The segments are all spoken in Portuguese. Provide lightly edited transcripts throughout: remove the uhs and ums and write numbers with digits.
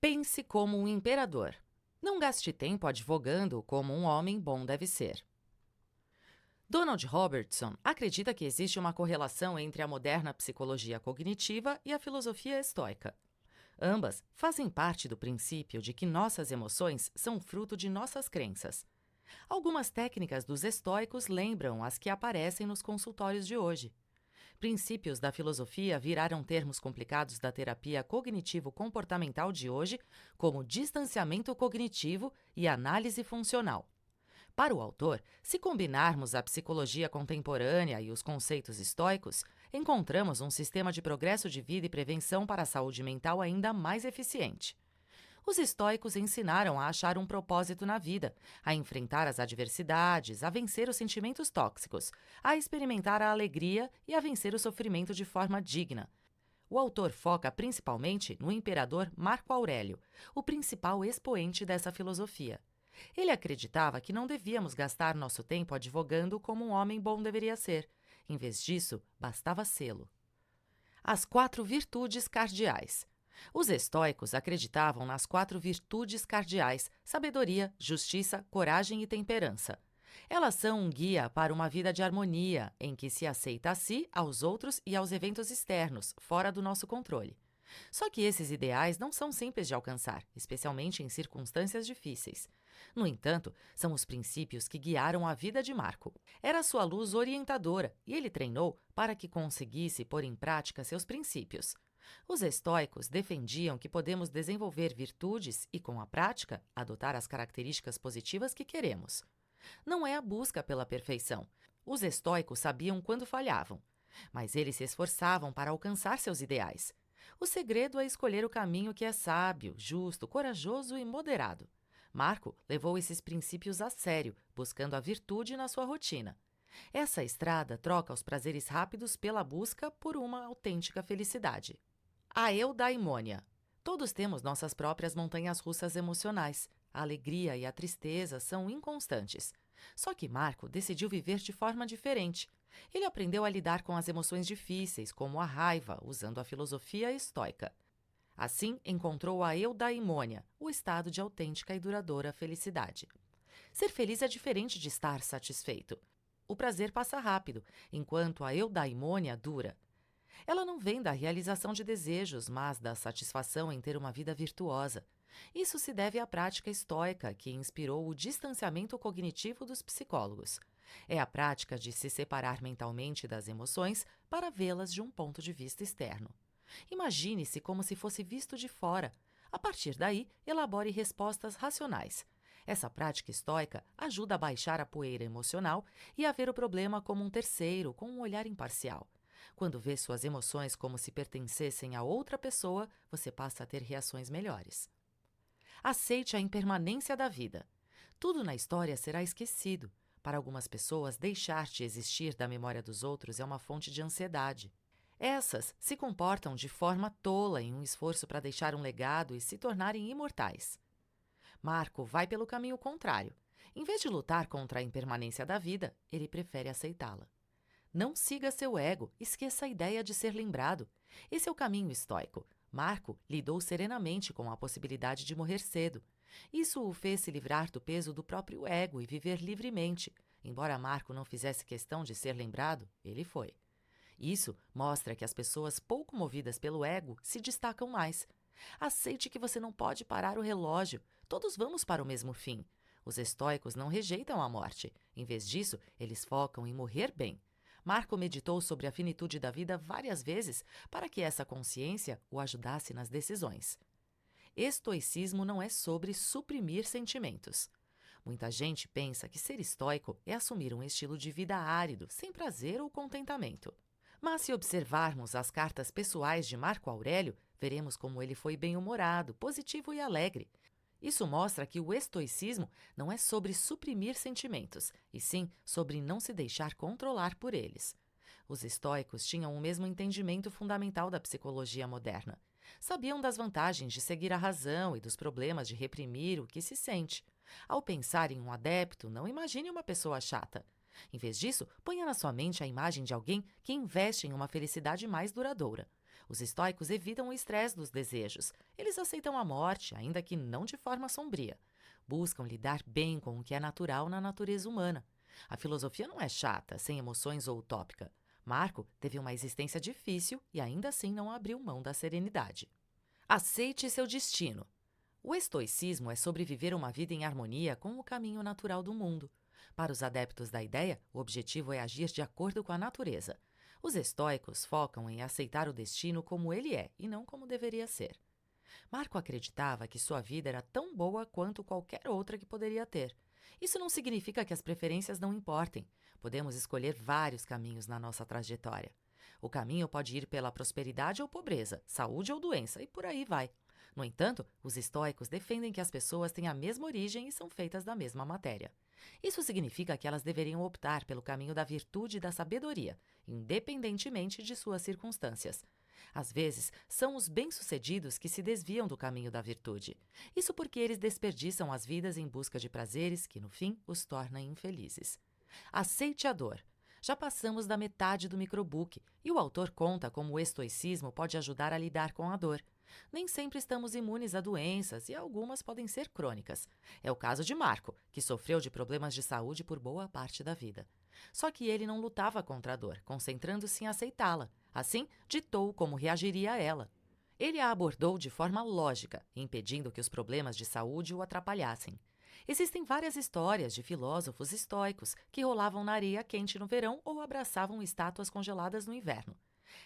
Pense como um imperador. Não gaste tempo advogando como um homem bom deve ser. Donald Robertson acredita que existe uma correlação entre a moderna psicologia cognitiva e a filosofia estoica. Ambas fazem parte do princípio de que nossas emoções são fruto de nossas crenças. Algumas técnicas dos estoicos lembram as que aparecem nos consultórios de hoje. Princípios da filosofia viraram termos complicados da terapia cognitivo-comportamental de hoje, como distanciamento cognitivo e análise funcional. Para o autor, se combinarmos a psicologia contemporânea e os conceitos estoicos, encontramos um sistema de progresso de vida e prevenção para a saúde mental ainda mais eficiente. Os estoicos ensinaram a achar um propósito na vida, a enfrentar as adversidades, a vencer os sentimentos tóxicos, a experimentar a alegria e a vencer o sofrimento de forma digna. O autor foca principalmente no imperador Marco Aurélio, o principal expoente dessa filosofia. Ele acreditava que não devíamos gastar nosso tempo advogando como um homem bom deveria ser. Em vez disso, bastava sê-lo. As 4 virtudes cardeais. Os estoicos acreditavam nas 4 virtudes cardeais: sabedoria, justiça, coragem e temperança. Elas são um guia para uma vida de harmonia, em que se aceita a si, aos outros e aos eventos externos, fora do nosso controle. Só que esses ideais não são simples de alcançar, especialmente em circunstâncias difíceis. No entanto, são os princípios que guiaram a vida de Marco. Era sua luz orientadora e ele treinou para que conseguisse pôr em prática seus princípios. Os estoicos defendiam que podemos desenvolver virtudes e, com a prática, adotar as características positivas que queremos. Não é a busca pela perfeição. Os estoicos sabiam quando falhavam, mas eles se esforçavam para alcançar seus ideais. O segredo é escolher o caminho que é sábio, justo, corajoso e moderado. Marco levou esses princípios a sério, buscando a virtude na sua rotina. Essa estrada troca os prazeres rápidos pela busca por uma autêntica felicidade. A eudaimônia. Todos temos nossas próprias montanhas russas emocionais. A alegria e a tristeza são inconstantes. Só que Marco decidiu viver de forma diferente. Ele aprendeu a lidar com as emoções difíceis, como a raiva, usando a filosofia estoica. Assim, encontrou a eudaimônia, o estado de autêntica e duradoura felicidade. Ser feliz é diferente de estar satisfeito. O prazer passa rápido, enquanto a eudaimônia dura. Ela não vem da realização de desejos, mas da satisfação em ter uma vida virtuosa. Isso se deve à prática estoica, que inspirou o distanciamento cognitivo dos psicólogos. É a prática de se separar mentalmente das emoções para vê-las de um ponto de vista externo. Imagine-se como se fosse visto de fora. A partir daí, elabore respostas racionais. Essa prática estoica ajuda a baixar a poeira emocional e a ver o problema como um terceiro, com um olhar imparcial. Quando vê suas emoções como se pertencessem a outra pessoa, você passa a ter reações melhores. Aceite a impermanência da vida. Tudo na história será esquecido. Para algumas pessoas, deixar de existir da memória dos outros é uma fonte de ansiedade. Essas se comportam de forma tola em um esforço para deixar um legado e se tornarem imortais. Marco vai pelo caminho contrário. Em vez de lutar contra a impermanência da vida, ele prefere aceitá-la. Não siga seu ego, esqueça a ideia de ser lembrado. Esse é o caminho estoico. Marco lidou serenamente com a possibilidade de morrer cedo. Isso o fez se livrar do peso do próprio ego e viver livremente. Embora Marco não fizesse questão de ser lembrado, ele foi. Isso mostra que as pessoas pouco movidas pelo ego se destacam mais. Aceite que você não pode parar o relógio. Todos vamos para o mesmo fim. Os estoicos não rejeitam a morte. Em vez disso, eles focam em morrer bem. Marco meditou sobre a finitude da vida várias vezes para que essa consciência o ajudasse nas decisões. Estoicismo não é sobre suprimir sentimentos. Muita gente pensa que ser estoico é assumir um estilo de vida árido, sem prazer ou contentamento. Mas se observarmos as cartas pessoais de Marco Aurélio, veremos como ele foi bem-humorado, positivo e alegre. Isso mostra que o estoicismo não é sobre suprimir sentimentos, e sim sobre não se deixar controlar por eles. Os estoicos tinham o mesmo entendimento fundamental da psicologia moderna. Sabiam das vantagens de seguir a razão e dos problemas de reprimir o que se sente. Ao pensar em um adepto, não imagine uma pessoa chata. Em vez disso, ponha na sua mente a imagem de alguém que investe em uma felicidade mais duradoura. Os estoicos evitam o estresse dos desejos. Eles aceitam a morte, ainda que não de forma sombria. Buscam lidar bem com o que é natural na natureza humana. A filosofia não é chata, sem emoções ou utópica. Marco teve uma existência difícil e ainda assim não abriu mão da serenidade. Aceite seu destino. O estoicismo é sobreviver uma vida em harmonia com o caminho natural do mundo. Para os adeptos da ideia, o objetivo é agir de acordo com a natureza. Os estoicos focam em aceitar o destino como ele é e não como deveria ser. Marco acreditava que sua vida era tão boa quanto qualquer outra que poderia ter. Isso não significa que as preferências não importem. Podemos escolher vários caminhos na nossa trajetória. O caminho pode ir pela prosperidade ou pobreza, saúde ou doença, e por aí vai. No entanto, os estoicos defendem que as pessoas têm a mesma origem e são feitas da mesma matéria. Isso significa que elas deveriam optar pelo caminho da virtude e da sabedoria, independentemente de suas circunstâncias. Às vezes, são os bem-sucedidos que se desviam do caminho da virtude. Isso porque eles desperdiçam as vidas em busca de prazeres que, no fim, os tornam infelizes. Aceite a dor. Já passamos da metade do microbook e o autor conta como o estoicismo pode ajudar a lidar com a dor. Nem sempre estamos imunes a doenças e algumas podem ser crônicas. É o caso de Marco, que sofreu de problemas de saúde por boa parte da vida. Só que ele não lutava contra a dor, concentrando-se em aceitá-la. Assim, ditou como reagiria a ela. Ele a abordou de forma lógica, impedindo que os problemas de saúde o atrapalhassem. Existem várias histórias de filósofos estoicos que rolavam na areia quente no verão ou abraçavam estátuas congeladas no inverno.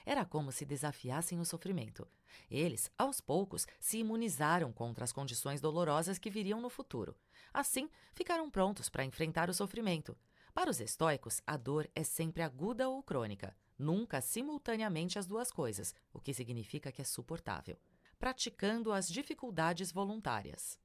Era como se desafiassem o sofrimento. Eles, aos poucos, se imunizaram contra as condições dolorosas que viriam no futuro. Assim, ficaram prontos para enfrentar o sofrimento. Para os estoicos, a dor é sempre aguda ou crônica, nunca simultaneamente as duas coisas, o que significa que é suportável. Praticando as dificuldades voluntárias.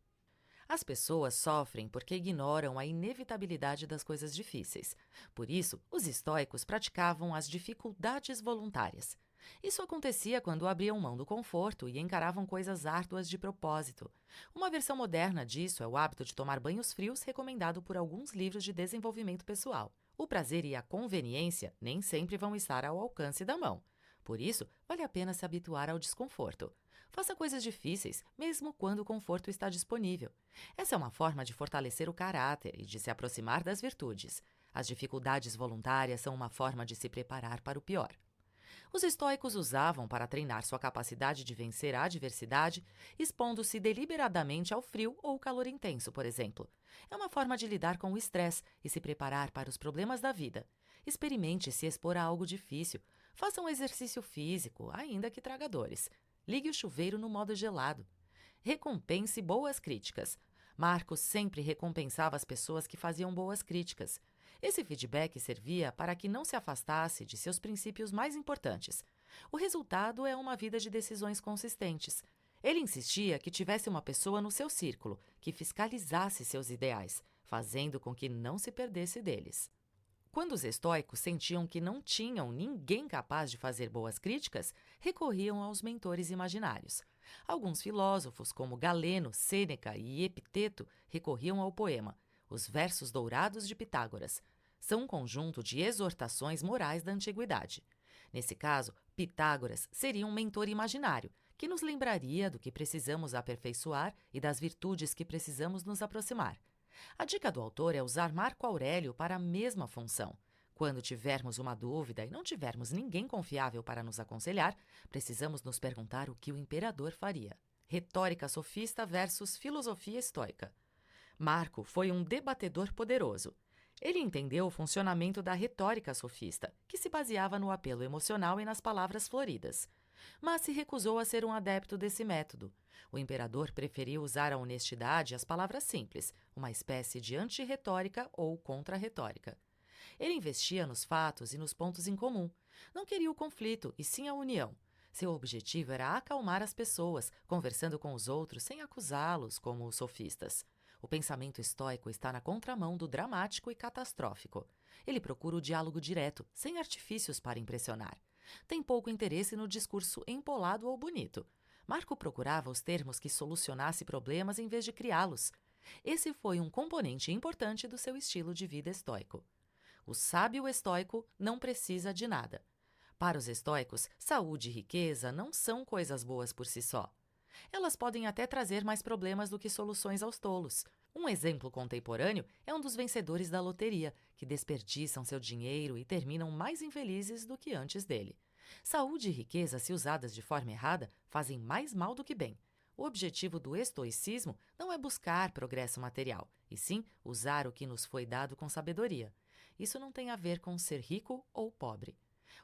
As pessoas sofrem porque ignoram a inevitabilidade das coisas difíceis. Por isso, os estoicos praticavam as dificuldades voluntárias. Isso acontecia quando abriam mão do conforto e encaravam coisas árduas de propósito. Uma versão moderna disso é o hábito de tomar banhos frios recomendado por alguns livros de desenvolvimento pessoal. O prazer e a conveniência nem sempre vão estar ao alcance da mão. Por isso, vale a pena se habituar ao desconforto. Faça coisas difíceis, mesmo quando o conforto está disponível. Essa é uma forma de fortalecer o caráter e de se aproximar das virtudes. As dificuldades voluntárias são uma forma de se preparar para o pior. Os estoicos usavam para treinar sua capacidade de vencer a adversidade, expondo-se deliberadamente ao frio ou calor intenso, por exemplo. É uma forma de lidar com o estresse e se preparar para os problemas da vida. Experimente se expor a algo difícil. Faça um exercício físico, ainda que traga dores. Ligue o chuveiro no modo gelado. Recompense boas críticas. Marcos sempre recompensava as pessoas que faziam boas críticas. Esse feedback servia para que não se afastasse de seus princípios mais importantes. O resultado é uma vida de decisões consistentes. Ele insistia que tivesse uma pessoa no seu círculo que fiscalizasse seus ideais, fazendo com que não se perdesse deles. Quando os estoicos sentiam que não tinham ninguém capaz de fazer boas críticas, recorriam aos mentores imaginários. Alguns filósofos, como Galeno, Sêneca e Epiteto, recorriam ao poema, os Versos Dourados de Pitágoras. São um conjunto de exortações morais da antiguidade. Nesse caso, Pitágoras seria um mentor imaginário, que nos lembraria do que precisamos aperfeiçoar e das virtudes que precisamos nos aproximar. A dica do autor é usar Marco Aurélio para a mesma função. Quando tivermos uma dúvida e não tivermos ninguém confiável para nos aconselhar, precisamos nos perguntar o que o imperador faria. Retórica sofista versus filosofia estoica. Marco foi um debatedor poderoso. Ele entendeu o funcionamento da retórica sofista, que se baseava no apelo emocional e nas palavras floridas. Mas se recusou a ser um adepto desse método. O imperador preferiu usar a honestidade e as palavras simples, uma espécie de anti-retórica ou contra-retórica. Ele investia nos fatos e nos pontos em comum. Não queria o conflito, e sim a união. Seu objetivo era acalmar as pessoas, conversando com os outros sem acusá-los como os sofistas. O pensamento estoico está na contramão do dramático e catastrófico. Ele procura o diálogo direto, sem artifícios para impressionar. Tem pouco interesse no discurso empolado ou bonito. Marco procurava os termos que solucionassem problemas em vez de criá-los. Esse foi um componente importante do seu estilo de vida estoico. O sábio estoico não precisa de nada. Para os estoicos, saúde e riqueza não são coisas boas por si só. Elas podem até trazer mais problemas do que soluções aos tolos. Um exemplo contemporâneo é um dos vencedores da loteria, que desperdiçam seu dinheiro e terminam mais infelizes do que antes dele. Saúde e riqueza, se usadas de forma errada, fazem mais mal do que bem. O objetivo do estoicismo não é buscar progresso material, e sim usar o que nos foi dado com sabedoria. Isso não tem a ver com ser rico ou pobre.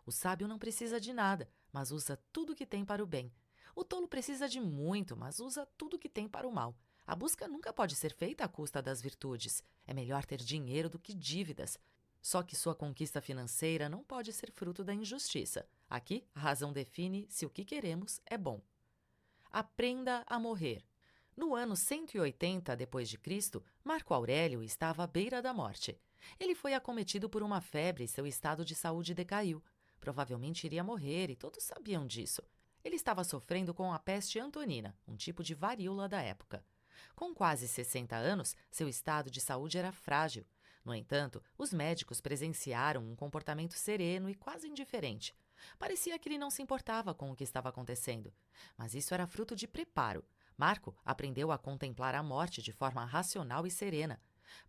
O sábio não precisa de nada, mas usa tudo que tem para o bem. O tolo precisa de muito, mas usa tudo que tem para o mal. A busca nunca pode ser feita à custa das virtudes. É melhor ter dinheiro do que dívidas. Só que sua conquista financeira não pode ser fruto da injustiça. Aqui, a razão define se o que queremos é bom. Aprenda a morrer. No ano 180 d.C., Marco Aurélio estava à beira da morte. Ele foi acometido por uma febre e seu estado de saúde decaiu. Provavelmente iria morrer e todos sabiam disso. Ele estava sofrendo com a peste antonina, um tipo de varíola da época. Com quase 60 anos, seu estado de saúde era frágil. No entanto, os médicos presenciaram um comportamento sereno e quase indiferente. Parecia que ele não se importava com o que estava acontecendo. Mas isso era fruto de preparo. Marco aprendeu a contemplar a morte de forma racional e serena.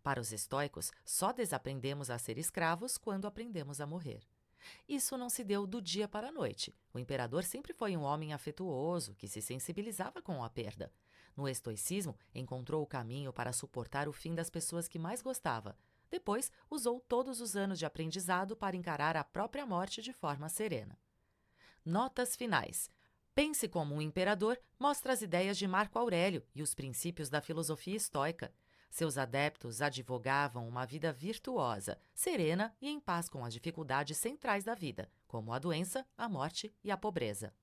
Para os estoicos, só desaprendemos a ser escravos quando aprendemos a morrer. Isso não se deu do dia para a noite. O imperador sempre foi um homem afetuoso, que se sensibilizava com a perda. No estoicismo, encontrou o caminho para suportar o fim das pessoas que mais gostava. Depois, usou todos os anos de aprendizado para encarar a própria morte de forma serena. Notas finais. Pense como um imperador mostra as ideias de Marco Aurélio e os princípios da filosofia estoica. Seus adeptos advogavam uma vida virtuosa, serena e em paz com as dificuldades centrais da vida, como a doença, a morte e a pobreza.